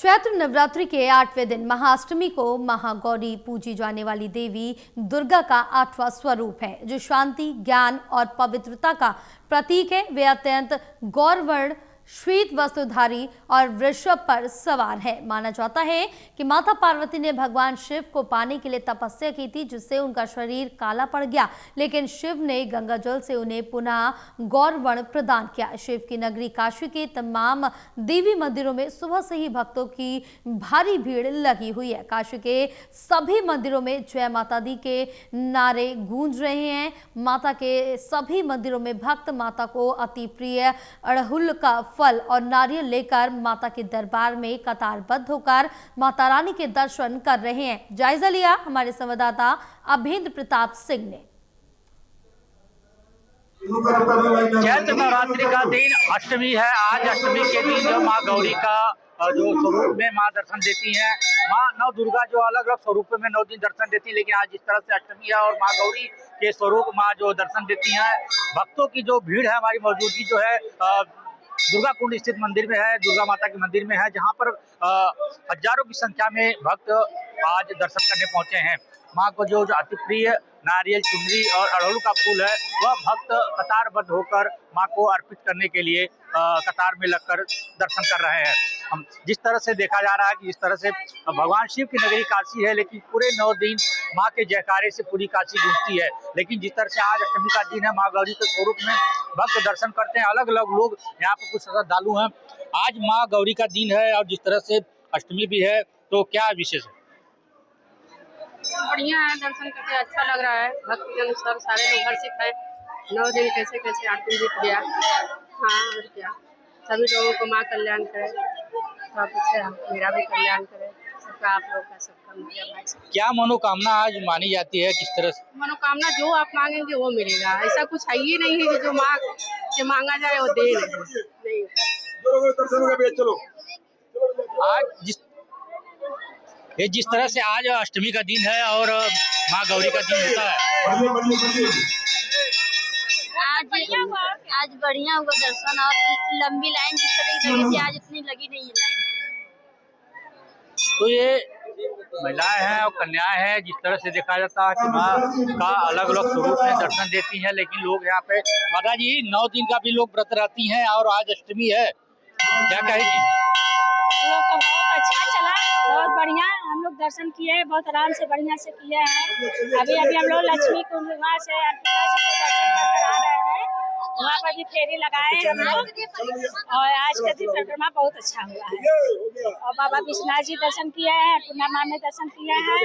चैत्र नवरात्रि के 8वें दिन महाअष्टमी को महागौरी पूजी जाने वाली देवी दुर्गा का 8वां स्वरूप है, जो शांति, ज्ञान और पवित्रता का प्रतीक है। वे अत्यंत गौरवर्ण श्वेत वस्त्रधारी और वृषभ पर सवार है। माना जाता है कि माता पार्वती ने भगवान शिव को पाने के लिए तपस्या की थी, जिससे उनका शरीर काला पड़ गया, लेकिन शिव ने गंगा जल से उन्हें पुनः गौरवर्ण प्रदान किया। शिव की नगरी काशी के तमाम देवी मंदिरों में सुबह से ही भक्तों की भारी भीड़ लगी हुई है। काशी के सभी मंदिरों में जय माता दी के नारे गूंज रहे हैं। माता के सभी मंदिरों में भक्त माता को अति प्रिय अड़हुल का फल और नारियल लेकर माता के दरबार में कतारबद्ध होकर माता रानी के दर्शन कर रहे हैं। जायजा लिया हमारे संवाददाता अभेंद्र प्रताप सिंह ने। चैत्र नवरात्रि का दिन अष्टमी है। आज अष्टमी के दिन जो माँ गौरी का जो स्वरूप में माँ दर्शन देती हैं, माँ नव दुर्गा जो अलग अलग स्वरूप में 9 दिन दर्शन देती है, लेकिन आज जिस तरह से अष्टमी है और माँ गौरी के स्वरूप माँ जो दर्शन देती हैं, भक्तों की जो भीड़ है, हमारी मौजूदगी जो है दुर्गा कुंड स्थित मंदिर में है, दुर्गा माता के मंदिर में है, जहां पर हजारों की संख्या में भक्त आज दर्शन करने पहुंचे हैं। मां को जो अति प्रिय नारियल, चुनरी और अड़हुल का फूल है, वह भक्त कतारबद्ध होकर मां को अर्पित करने के लिए कतार में लगकर दर्शन कर रहे हैं। हम जिस तरह से देखा जा रहा है कि जिस तरह से भगवान शिव की नगरी काशी है, लेकिन पूरे 9 दिन माँ के जयकारे से पूरी काशी गूंजती है। लेकिन जिस तरह से आज अष्टमी का दिन है, माँ गौरी के स्वरूप में भक्त दर्शन करते हैं। अलग अलग लोग यहाँ पर कुछ श्रद्धालु हैं। आज माँ गौरी का दिन है और जिस तरह से अष्टमी भी है, तो क्या विशेष है? बढ़िया है, दर्शन करके अच्छा लग रहा है। भक्त के अनुसार सारे लोग हर्षित है। 9 दिन कैसे कैसे 8 दिन बीत गया। हाँ, और क्या, सभी लोगों को माँ कल्याण करे, सब कुछ है, मेरा भी कल्याण करे, सबका, आप लोग का, सबका मेरा भाई। क्या मनोकामना आज मानी जाती है? किस तरह से मनोकामना जो आप मांगेंगे वो मिलेगा। ऐसा कुछ है ही नहीं है कि जो माँ से मांगा जाए वो दे नहीं। आज जिस तरह से आज अष्टमी का दिन है और माँ गौरी का दिन होता है, आज बढ़िया हुआ दर्शन। और लंबी लाइन जिस तरह की लगी थी, आज इतनी लगी नहीं है लाइन। तो ये महिलाएं हैं और कन्याएं हैं। जिस तरह से देखा जाता है कि माँ का अलग अलग स्वरूप में दर्शन देती हैं, लेकिन लोग यहाँ पे माता जी 9 दिन का भी लोग व्रत रहती हैं और आज अष्टमी है, क्या कहेगी? हम लोग का बहुत अच्छा चला, बहुत बढ़िया। हम लोग दर्शन किए, बहुत आराम से बढ़िया से किए हैं। अभी हम लोग लक्ष्मी कुंड वहाँ से अन्नपूर्णा जी को दर्शन कर आ रहे हैं। वहाँ पर भी फेरी लगाए हम लोग, और आज का दिन परिक्रमा बहुत अच्छा हुआ है। और बाबा विश्वनाथ जी दर्शन किए हैं, अन्नपूर्णा माँ में दर्शन किए हैं,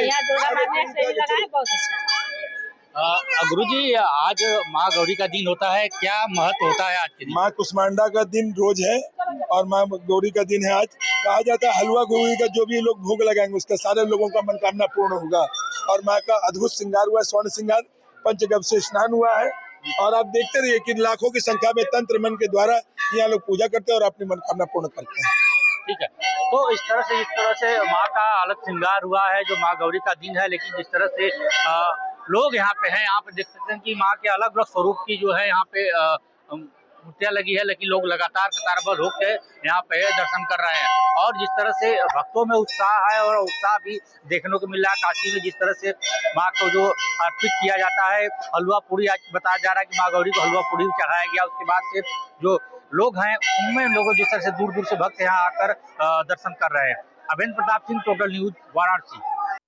यहाँ दुर्गा माँ में फेरी लगाए, बहुत अच्छा। गुरु जी, आज माँ गौरी का दिन होता है, क्या महत्व होता है आज के दिन? माँ कुष्मांडा का दिन रोज है और माँ गौरी का दिन है आज। कहा जाता है हलवा गौरी का जो भी लोग भोग लगाएंगे, उसका सारे लोगों का मनोकामना पूर्ण होगा। और माँ का अद्भुत श्रृंगार हुआ है, स्वर्ण श्रृंगार, पंचगव्य से स्नान हुआ है। और आप देखते रहिए कि लाखों की संख्या में तंत्र मन के द्वारा यहाँ लोग पूजा करते हैं और अपनी मनोकामना पूर्ण करते हैं। ठीक है, तो इस तरह से माँ का अलग श्रृंगार हुआ है, जो माँ गौरी का दिन है। लेकिन जिस तरह से लोग यहाँ पे हैं, यहाँ पे देख सकते हैं कि माँ के अलग अलग स्वरूप की जो है यहाँ पे मूर्तियाँ लगी है, लेकिन लोग लगातार कतारबद्ध होकर यहाँ पे दर्शन कर रहे हैं। और जिस तरह से भक्तों में उत्साह है, और उत्साह भी देखने को मिल रहा है काशी में। जिस तरह से माँ को जो अर्पित किया जाता है, हलवा पूरी, आज बताया जा रहा है कि माँ गौरी को हलवा पूरी चढ़ाया गया। उसके बाद से जो लोग हैं, उनमें लोगों जिस तरह से दूर दूर से भक्त यहाँ आकर दर्शन कर रहे हैं। अभेंद्र प्रताप सिंह, टोटल न्यूज, वाराणसी।